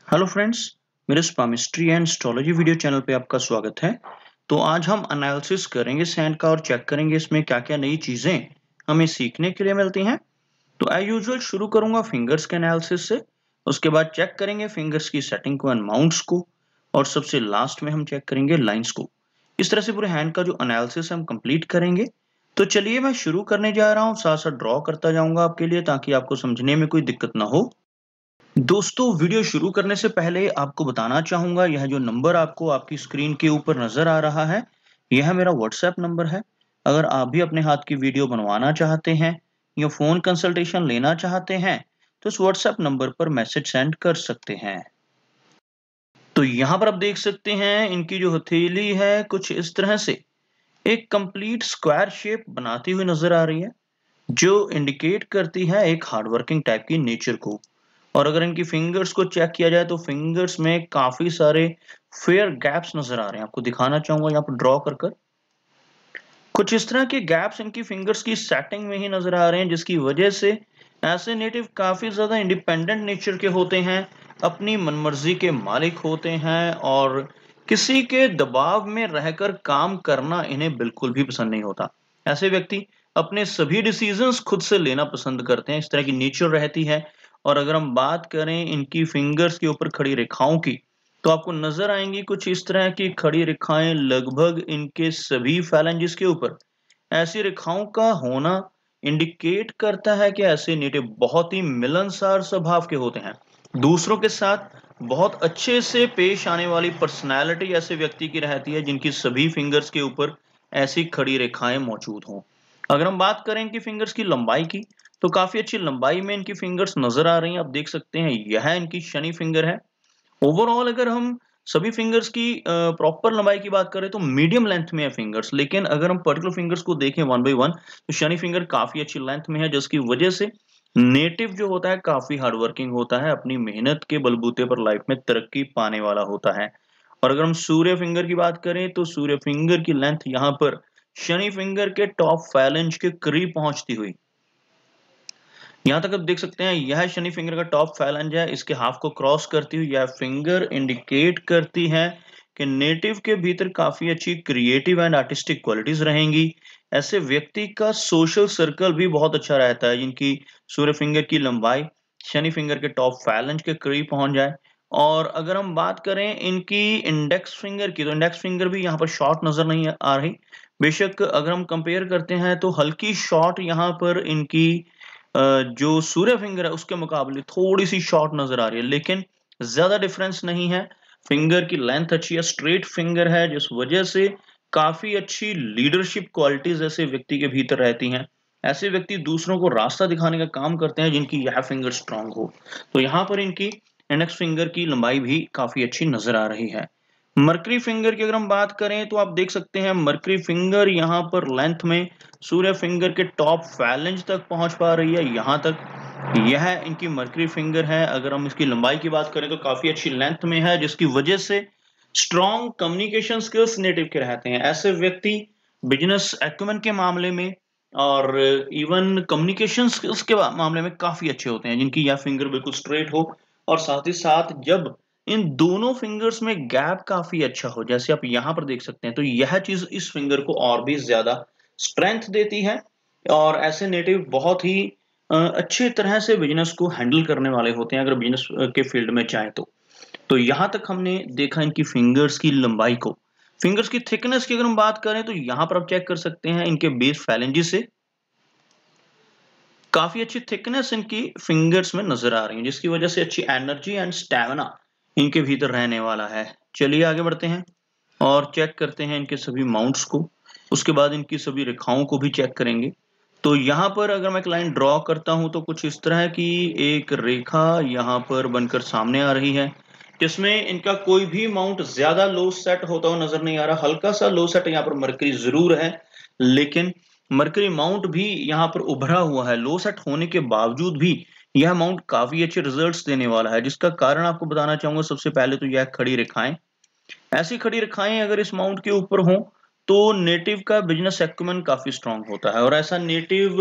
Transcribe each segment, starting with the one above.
Hello friends, मेरे स्पामिस्ट्री and astrology video channel पे आपका स्वागत है। तो आज हम एनालिसिस करेंगे सैंड का और चेक करेंगे इसमें क्या-क्या नई चीजें हमें सीखने के लिए मिलती हैं। तो एज यूजुअल शुरू करूंगा फिंगर्स के एनालिसिस से, उसके बाद चेक करेंगे फिंगर्स की सेटिंग को एंड माउंट्स को, और सबसे लास्ट में हम चेक करेंगे लाइंस को। इस तरह से पूरे हैंड का जो एनालिसिस हम कंप्लीट करेंगे। तो चलिए मैं शुरू करने जा रहा हूँ, साथ साथ ड्रॉ करता जाऊंगा आपके लिए ताकि आपको समझने में कोई दिक्कत ना हो। दोस्तों, वीडियो शुरू करने से पहले आपको बताना चाहूँगा, यह जो नंबर आपको आपकी स्क्रीन के ऊपर नज़र आ रहा है, यह मेरा व्हाट्सएप नंबर है। अगर आप भी अपने हाथ की वीडियो बनवाना चाहते हैं या फ़ोन कंसल्टेशन लेना चाहते हैं, तो इस व्हाट्सएप नंबर पर मैसेज सेंड कर सकते हैं। तो यहाँ पर आप देख सकते हैं, इनकी जो हथेली है कुछ इस तरह से एक कंप्लीट स्क्वायर शेप बनाती हुई नज़र आ रही है, जो इंडिकेट करती है एक हार्ड वर्किंग टाइप की नेचर को। और अगर इनकी फिंगर्स को चेक किया जाए तो फिंगर्स में काफी सारे फेयर गैप्स नजर आ रहे हैं। आपको दिखाना चाहूंगा यहाँ पर ड्रॉ कर कर कुछ इस तरह के गैप्स इनकी फिंगर्स की सेटिंग में ही नजर आ रहे हैं, जिसकी वजह से ऐसे नेटिव काफी ज्यादा इंडिपेंडेंट नेचर के होते हैं, अपनी मनमर्जी के मालिक होते हैं और किसी के दबाव में रहकर काम करना इन्हें बिल्कुल भी पसंद नहीं होता। ऐसे व्यक्ति अपने सभी डिसीजंस खुद से लेना पसंद करते हैं, इस तरह की नेचर रहती है। और अगर हम बात करें इनकी फिंगर्स के ऊपर खड़ी रेखाओं की, तो आपको नजर आएंगी कुछ इस तरह की खड़ी रेखाएं लगभग इनके सभी फैलेंजेस के ऊपर। ऐसी रेखाओं का होना इंडिकेट करता है कि ऐसे नेटिव बहुत ही मिलनसार स्वभाव के होते हैं, दूसरों के साथ बहुत अच्छे से पेश आने वाली पर्सनैलिटी ऐसे व्यक्ति की रहती है जिनकी सभी फिंगर्स के ऊपर ऐसी खड़ी रेखाएं मौजूद हों। अगर हम बात करें इनकी फिंगर्स की लंबाई की, तो काफी अच्छी लंबाई में इनकी फिंगर्स नजर आ रही हैं। आप देख सकते हैं यह इनकी शनि फिंगर है। ओवरऑल अगर हम सभी फिंगर्स की प्रॉपर लंबाई की बात करें तो मीडियम लेंथ में है फिंगर्स, लेकिन अगर हम पर्टिकुलर फिंगर्स को देखें वन बाय वन, तो शनि फिंगर काफी अच्छी लेंथ में है, जिसकी वजह से नेटिव जो होता है काफी हार्ड वर्किंग होता है, अपनी मेहनत के बलबूते पर लाइफ में तरक्की पाने वाला होता है। और अगर हम सूर्य फिंगर की बात करें तो सूर्य फिंगर की लेंथ यहाँ पर शनि फिंगर के टॉप फैलेंज के करीब पहुंचती हुई, यहाँ तक आप देख सकते हैं यह शनि फिंगर का टॉप फैलेंज है, इसके हाफ को क्रॉस करती हुई यह फिंगर इंडिकेट करती है कि नेटिव के भीतर काफी अच्छी क्रिएटिव एंड आर्टिस्टिक क्वालिटीज रहेंगी। ऐसे व्यक्ति का सोशल सर्कल भी बहुत अच्छा रहता है जिनकी सूर्य फिंगर की लंबाई शनि फिंगर के टॉप फैलेंज के करीब पहुंच जाए। और अगर हम बात करें इनकी इंडेक्स फिंगर की, तो इंडेक्स फिंगर भी यहाँ पर शॉर्ट नजर नहीं आ रही। बेशक अगर हम कंपेयर करते हैं तो हल्की शॉर्ट यहाँ पर इनकी जो सूर्य फिंगर है उसके मुकाबले थोड़ी सी शॉर्ट नजर आ रही है, लेकिन ज्यादा डिफरेंस नहीं है। फिंगर की लेंथ अच्छी है, स्ट्रेट फिंगर है, जिस वजह से काफी अच्छी लीडरशिप क्वालिटीज ऐसे व्यक्ति के भीतर रहती हैं। ऐसे व्यक्ति दूसरों को रास्ता दिखाने का काम करते हैं जिनकी यह फिंगर स्ट्रांग हो। तो यहाँ पर इनकी इंडेक्स फिंगर की लंबाई भी काफी अच्छी नजर आ रही है। मर्करी फिंगर की अगर हम बात करें तो आप देख सकते हैं मर्करी फिंगर यहाँ पर लेंथ में सूर्य फिंगर के टॉप फैलेंज तक पहुंच पा रही है, यहाँ तक यह इनकी मर्करी फिंगर है। अगर हम इसकी लंबाई की बात करें तो काफी अच्छी लेंथ में है, जिसकी वजह से स्ट्रॉन्ग कम्युनिकेशन स्किल्स नेटिव के रहते हैं। ऐसे व्यक्ति बिजनेस एक्यूमेन के मामले में और इवन कम्युनिकेशन स्किल्स के मामले में काफी अच्छे होते हैं, जिनकी यह फिंगर बिल्कुल स्ट्रेट हो। और साथ ही साथ जब इन दोनों फिंगर्स में गैप काफी अच्छा हो, जैसे आप यहाँ पर देख सकते हैं, तो यह चीज इस फिंगर को और भी ज्यादा स्ट्रेंथ देती है। और ऐसे नेटिव बहुत ही अच्छी तरह से बिजनेस को हैंडल करने वाले होते हैं अगर बिजनेस के फील्ड में चाहे तो यहाँ तक हमने देखा इनकी फिंगर्स की लंबाई को। फिंगर्स की थिकनेस की अगर हम बात करें तो यहाँ पर आप चेक कर सकते हैं इनके बेस फैलेंजेस से काफी अच्छी थिकनेस इनकी फिंगर्स में नजर आ रही है, जिसकी वजह से अच्छी एनर्जी एंड स्टैमिना इनके भीतर रहने वाला है। चलिए आगे बढ़ते हैं और चेक करते हैं इनके सभी माउंट्स को, उसके बाद इनकी सभी रेखाओं को भी चेक करेंगे। तो यहाँ पर अगर मैं एक लाइन ड्रॉ करता हूं तो कुछ इस तरह की एक रेखा यहाँ पर बनकर सामने आ रही है, जिसमें इनका कोई भी माउंट ज्यादा लो सेट होता हुआ नजर नहीं आ रहा। हल्का सा लो सेट यहाँ पर मरकरी जरूर है, लेकिन मरकरी माउंट भी यहाँ पर उभरा हुआ है। लो सेट होने के बावजूद भी यह माउंट काफी अच्छे रिजल्ट्स देने वाला है, जिसका कारण आपको बताना चाहूंगा। सबसे पहले तो यह खड़ी रेखाएं, ऐसी खड़ी रेखाएं अगर इस माउंट के ऊपर हो तो नेटिव का बिजनेस एक्यूमेन काफी स्ट्रांग होता है, और ऐसा नेटिव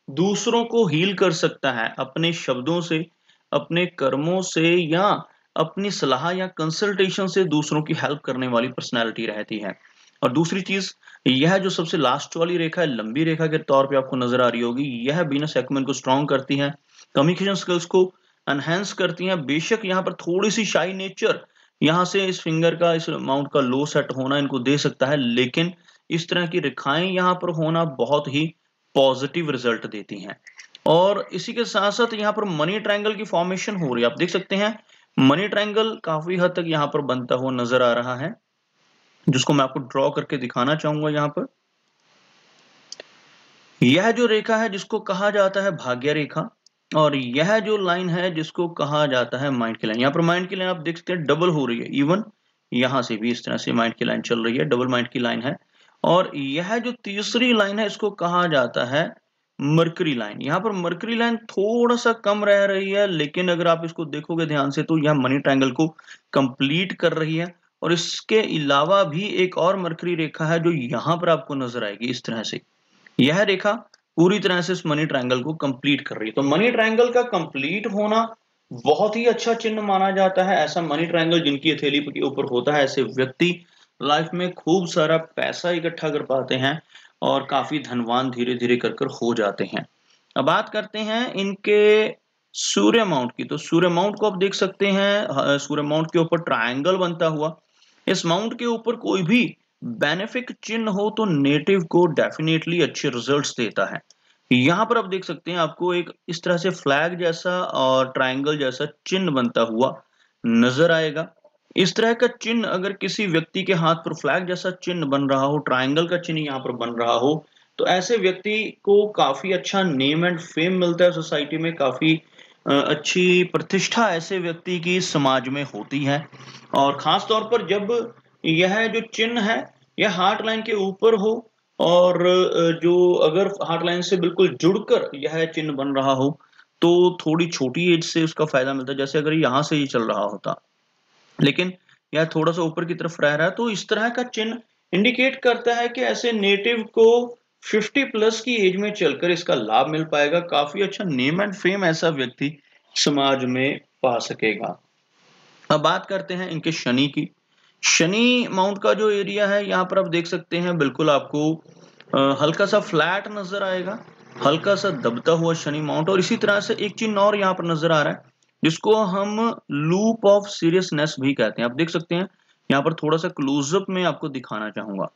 दूसरों को हील कर सकता है अपने शब्दों से, अपने कर्मों से, या अपनी सलाह या कंसल्टेशन से दूसरों की हेल्प करने वाली पर्सनैलिटी रहती है। और दूसरी चीज़, यह जो सबसे लास्ट वाली रेखा है, लंबी रेखा के तौर पे आपको नज़र आ रही होगी, यह बिज़नेस एक्युमेन को स्ट्रॉन्ग करती है, कम्युनिकेशन स्किल्स को एनहांस करती हैं। बेशक यहाँ पर थोड़ी-सी शाई नेचर यहाँ से इस फिंगर का, इस माउंट का लो सेट होना इनको दे सकता है, लेकिन इस तरह की रेखाएँ यहाँ पर होना बहुत ही पॉजिटिव रिजल्ट देती हैं। और इसी के साथ-साथ यहाँ पर मनी ट्रायंगल की फॉर्मेशन हो रही है। आप देख सकते हैं मनी ट्रायंगल काफ़ी हद तक यहाँ पर बनता हुआ नज़र आ रहा है, जिसको मैं आपको ड्रॉ करके दिखाना चाहूँगा यहाँ पर। यह जो रेखा है जिसको कहा जाता है भाग्य रेखा, और यह जो लाइन है जिसको कहा जाता है माइंड की लाइन। यहाँ पर माइंड की लाइन आप देख सकते हैं डबल हो रही है, इवन यहाँ से भी इस तरह से माइंड की लाइन चल रही है, डबल माइंड की लाइन है। और यह जो तीसरी लाइन है इसको कहा जाता है मरकरी लाइन। यहाँ पर मरकरी लाइन थोड़ा सा कम रह रही है, लेकिन अगर आप इसको देखोगे ध्यान से तो यह मनी ट्रायंगल को कंप्लीट कर रही है। और इसके अलावा भी एक और मरकरी रेखा है जो यहाँ पर आपको नजर आएगी इस तरह से। यह रेखा पूरी तरह से इस मनी ट्रायंगल को कंप्लीट कर रही है। तो मनी ट्रायंगल का कंप्लीट होना बहुत ही अच्छा चिन्ह माना जाता है। ऐसा मनी ट्रायंगल जिनकी हथेली के ऊपर होता है, ऐसे व्यक्ति लाइफ में खूब सारा पैसा इकट्ठा कर पाते हैं और काफी धनवान धीरे धीरे कर कर हो जाते हैं। अब बात करते हैं इनके सूर्य माउंट की। तो सूर्य माउंट को आप देख सकते हैं, सूर्य माउंट के ऊपर ट्रायंगल बनता हुआ। इस माउंट के ऊपर कोई भी बेनिफिक चिन्ह हो तो नेटिव को डेफिनेटली अच्छे रिजल्ट्स देता है। यहाँ पर आप देख सकते हैं आपको एक इस तरह से फ्लैग जैसा और ट्रायंगल जैसा चिन्ह बनता हुआ नजर आएगा। इस तरह का चिन्ह अगर किसी व्यक्ति के हाथ पर फ्लैग जैसा चिन्ह बन रहा हो, ट्रायंगल का चिन्ह यहाँ पर बन रहा हो, तो ऐसे व्यक्ति को काफी अच्छा नेम एंड फेम मिलता है सोसाइटी में, काफी अच्छी प्रतिष्ठा ऐसे व्यक्ति की समाज में होती है। और खास तौर पर जब यह जो चिन्ह है यह हार्ट लाइन के ऊपर हो, और जो अगर हार्ट लाइन से बिल्कुल जुड़कर यह चिन्ह बन रहा हो तो थोड़ी छोटी एज से उसका फायदा मिलता है। जैसे अगर यहाँ से ही चल रहा होता, लेकिन यह थोड़ा सा ऊपर की तरफ रह रहा है, तो इस तरह का चिन्ह इंडिकेट करता है कि ऐसे नेटिव को 50 प्लस की एज में चलकर इसका लाभ मिल पाएगा। काफी अच्छा नेम एंड फेम ऐसा व्यक्ति समाज में पा सकेगा। अब बात करते हैं इनके शनि की। शनि माउंट का जो एरिया है यहाँ पर आप देख सकते हैं बिल्कुल आपको हल्का सा फ्लैट नजर आएगा, हल्का सा दबता हुआ शनि माउंट। और इसी तरह से एक चिन्ह और यहाँ पर नजर आ रहा है जिसको हम लूप ऑफ सीरियसनेस भी कहते हैं। आप देख सकते हैं यहाँ पर थोड़ा सा क्लोजअप में आपको दिखाना चाहूंगा।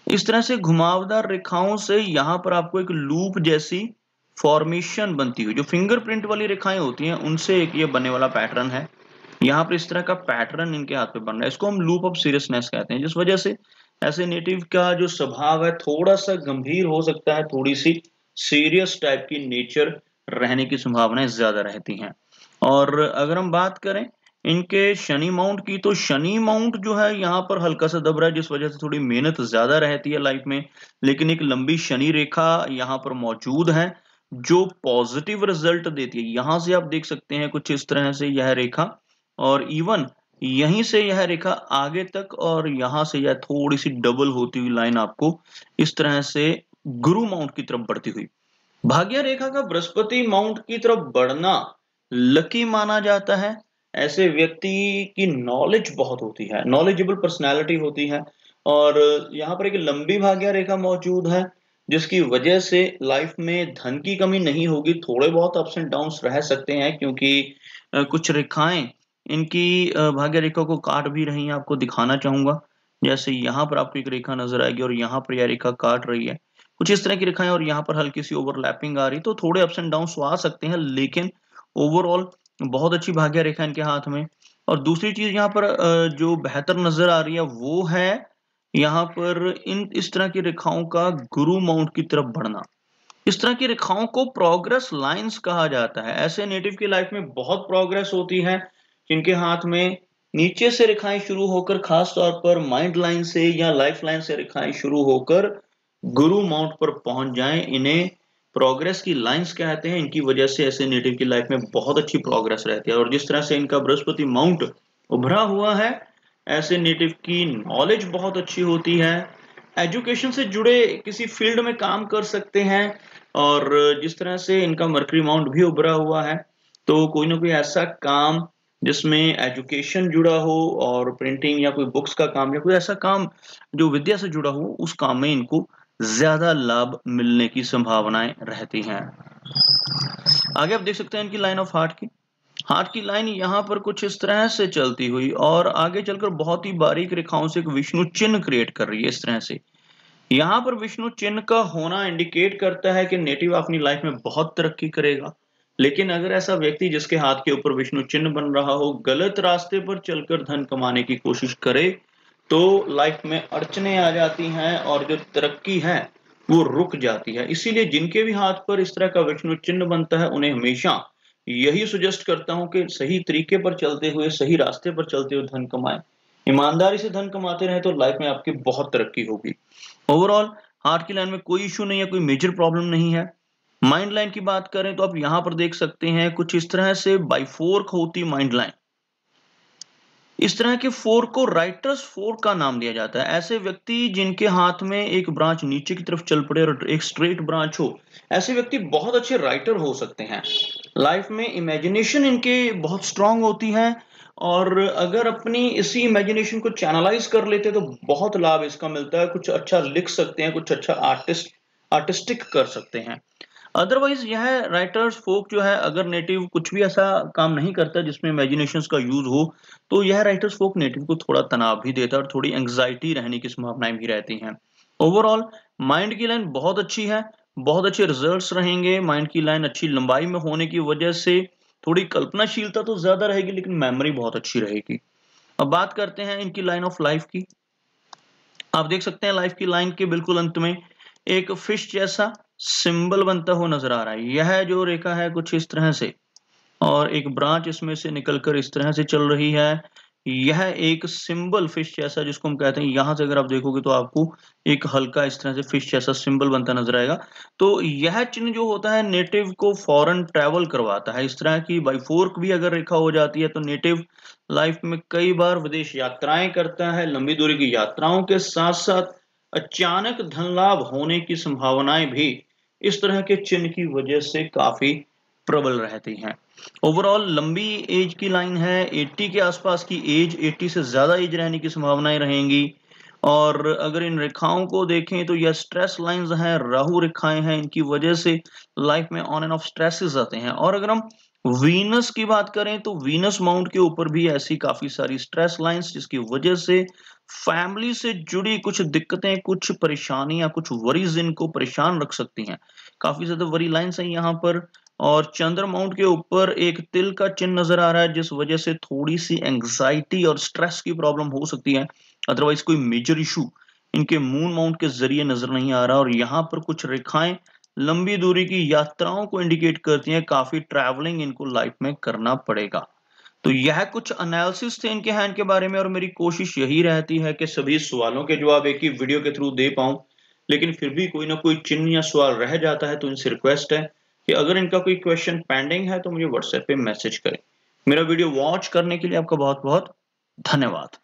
इस तरह से घुमावदार रेखाओं से यहाँ पर आपको एक लूप जैसी फॉर्मेशन बनती हुई, जो फिंगरप्रिंट वाली रेखाएं होती हैं उनसे एक ये बनने वाला पैटर्न है। यहाँ पर इस तरह का पैटर्न इनके हाथ पे बन रहा है, इसको हम लूप ऑफ सीरियसनेस कहते हैं। जिस वजह से ऐसे नेटिव का जो स्वभाव है थोड़ा सा गंभीर हो सकता है, थोड़ी सी सीरियस टाइप की नेचर रहने की संभावनाएं ज्यादा रहती हैं। और अगर हम बात करें इनके शनि माउंट की, तो शनि माउंट जो है यहाँ पर हल्का सा दब रहा है, जिस वजह से थोड़ी मेहनत ज्यादा रहती है लाइफ में। लेकिन एक लंबी शनि रेखा यहाँ पर मौजूद है जो पॉजिटिव रिजल्ट देती है। यहाँ से आप देख सकते हैं कुछ इस तरह से यह रेखा, और इवन यहीं से यह रेखा आगे तक, और यहाँ से यह थोड़ी सी डबल होती हुई लाइन आपको इस तरह से गुरु माउंट की तरफ बढ़ती हुई। भाग्य रेखा का बृहस्पति माउंट की तरफ बढ़ना लकी माना जाता है। ऐसे व्यक्ति की नॉलेज बहुत होती है, नॉलेजेबल पर्सनालिटी होती है। और यहाँ पर एक लंबी भाग्य रेखा मौजूद है जिसकी वजह से लाइफ में धन की कमी नहीं होगी। थोड़े बहुत अप्स एंड डाउन्स रह सकते हैं क्योंकि कुछ रेखाएं इनकी भाग्य रेखा को काट भी रही हैं। आपको दिखाना चाहूंगा, जैसे यहाँ पर आपको एक रेखा नजर आएगी और यहाँ पर यह रेखा काट रही है, कुछ इस तरह की रेखाएं, और यहाँ पर हल्की सी ओवरलैपिंग आ रही, तो थोड़े अप्स एंड डाउन्स आ सकते हैं, लेकिन ओवरऑल बहुत अच्छी भाग्य रेखा इनके हाथ में। और दूसरी चीज यहाँ पर जो बेहतर नजर आ रही है वो है यहाँ पर इस तरह की रेखाओं का गुरु माउंट की तरफ बढ़ना। इस तरह की रेखाओं को प्रोग्रेस लाइंस कहा जाता है। ऐसे नेटिव की लाइफ में बहुत प्रोग्रेस होती है जिनके हाथ में नीचे से रेखाएं शुरू होकर, खास तौर पर माइंड लाइन से या लाइफ लाइन से रेखाएं शुरू होकर गुरु माउंट पर पहुंच जाएं, इन्हें प्रोग्रेस की लाइंस कहते हैं। इनकी वजह से ऐसे नेटिव की लाइफ में बहुत अच्छी प्रोग्रेस रहती है। और जिस तरह से इनका बृहस्पति माउंट उभरा हुआ है, ऐसे नेटिव की नॉलेज बहुत अच्छी होती है, एजुकेशन से जुड़े किसी फील्ड में काम कर सकते हैं। और जिस तरह से इनका मरकरी माउंट भी उभरा हुआ है, तो कोई ना कोई ऐसा काम जिसमें एजुकेशन जुड़ा हो और प्रिंटिंग या कोई बुक्स का काम या कोई ऐसा काम जो विद्या से जुड़ा हो, उस काम में इनको ज़्यादा लाभ मिलने की संभावनाएँ रहती हैं। आगे आप देख सकते हैं इनकी लाइन ऑफ हार्ट की। हार्ट की लाइन यहाँ पर कुछ इस तरह से चलती हुई और आगे चलकर बहुत ही बारीक रेखाओं से एक विष्णु चिन्ह क्रिएट कर रही है इस तरह से। यहाँ पर विष्णु चिन्ह का होना इंडिकेट करता है कि नेटिव अपनी लाइफ में बहुत तरक्की करेगा। लेकिन अगर ऐसा व्यक्ति जिसके हाथ के ऊपर विष्णु चिन्ह बन रहा हो, गलत रास्ते पर चलकर धन कमाने की कोशिश करे, तो लाइफ में अड़चने आ जाती हैं और जो तरक्की है, वो रुक जाती है। इसीलिए जिनके भी हाथ पर इस तरह का विष्णु चिन्ह बनता है, उन्हें हमेशा यही सजेस्ट करता हूँ कि सही तरीके पर चलते हुए, सही रास्ते पर चलते हुए धन कमाएँ। ईमानदारी से धन कमाते रहें तो लाइफ में आपकी बहुत तरक्की होगी। ओवरऑल हार्ट की लाइन में कोई इश्यू नहीं है, कोई मेजर प्रॉब्लम नहीं है। माइंड लाइन की बात करें तो आप यहाँ पर देख सकते हैं कुछ इस तरह से बाइफोर्क होती माइंड लाइन। इस तरह के फोर्क को राइटर्स फोर्क का नाम दिया जाता है। ऐसे व्यक्ति जिनके हाथ में एक ब्रांच नीचे की तरफ चल पड़े और एक स्ट्रेट ब्रांच हो, ऐसे व्यक्ति बहुत अच्छे राइटर हो सकते हैं। लाइफ में इमेजिनेशन इनके बहुत स्ट्रांग होती है और अगर अपनी इसी इमेजिनेशन को चैनलाइज कर लेते हैं तो बहुत लाभ इसका मिलता है। कुछ अच्छा लिख सकते हैं, कुछ अच्छा आर्टिस्टिक कर सकते हैं। अदरवाइज यह राइटर्स फोक जो है, अगर नेटिव कुछ भी ऐसा काम नहीं करता जिसमें इमेजिनेशंस का यूज हो, तो यह राइटर्स फोक नेटिव को थोड़ा तनाव भी देता है और थोड़ी एंग्जाइटी रहने की संभावनाएं भी रहती हैं। ओवरऑल माइंड की लाइन बहुत अच्छी है, बहुत अच्छे रिजल्ट्स रहेंगे। माइंड की लाइन अच्छी लंबाई में होने की वजह से थोड़ी कल्पनाशीलता तो ज्यादा रहेगी, लेकिन मेमोरी बहुत अच्छी रहेगी। अब बात करते हैं इनकी लाइन ऑफ लाइफ की। आप देख सकते हैं लाइफ की लाइन के बिल्कुल अंत में एक फिश जैसा सिंबल बनता हुआ नजर आ रहा है। यह जो रेखा है कुछ इस तरह से और एक ब्रांच इसमें से निकलकर इस तरह से चल रही है। यह एक सिंबल फिश जैसा जिसको हम कहते हैं, यहां से अगर आप देखोगे तो आपको एक हल्का इस तरह से फिश जैसा सिंबल बनता नजर आएगा। तो यह चिन्ह जो होता है नेटिव को फॉरेन ट्रैवल करवाता है। इस तरह की बाइफोर्क भी अगर रेखा हो जाती है तो नेटिव लाइफ में कई बार विदेश यात्राएं करता है। लंबी दूरी की यात्राओं के साथ साथ अचानक धन लाभ होने की संभावनाएं भी इस तरह के चिन्ह की वजह से काफी प्रबल रहती हैं। ओवरऑल लंबी एज की लाइन है, 80 के आसपास की एज, 80 से ज्यादा एज रहने की संभावनाएं रहेंगी। और अगर इन रेखाओं को देखें तो यह स्ट्रेस लाइंस हैं, राहु रेखाएं हैं, इनकी वजह से लाइफ में ऑन एंड ऑफ स्ट्रेसेस आते हैं। और अगर हम वीनस की बात करें तो वीनस माउंट के ऊपर भी ऐसी काफी सारी स्ट्रेस लाइंस, जिसकी वजह से फैमिली से जुड़ी कुछ दिक्कतें, कुछ परेशानियां, कुछ वरीज इनको परेशान रख सकती हैं। काफी ज्यादा वरी लाइंस हैं यहाँ पर। और चंद्र माउंट के ऊपर एक तिल का चिन्ह नजर आ रहा है, जिस वजह से थोड़ी सी एंग्जाइटी और स्ट्रेस की प्रॉब्लम हो सकती है। अदरवाइज कोई मेजर इशू इनके मून माउंट के जरिए नजर नहीं आ रहा। और यहाँ पर कुछ रेखाएं लंबी दूरी की यात्राओं को इंडिकेट करती हैं, काफी ट्रैवलिंग इनको लाइफ में करना पड़ेगा। तो यह कुछ एनालिसिस थे इनके हैंड के बारे में और मेरी कोशिश यही रहती है कि सभी सवालों के जवाब एक ही वीडियो के थ्रू दे पाऊं। लेकिन फिर भी कोई ना कोई चिन्ह या सवाल रह जाता है तो इनसे रिक्वेस्ट है कि अगर इनका कोई क्वेश्चन पेंडिंग है तो मुझे व्हाट्सएप पे मैसेज करें। मेरा वीडियो वॉच करने के लिए आपका बहुत बहुत धन्यवाद।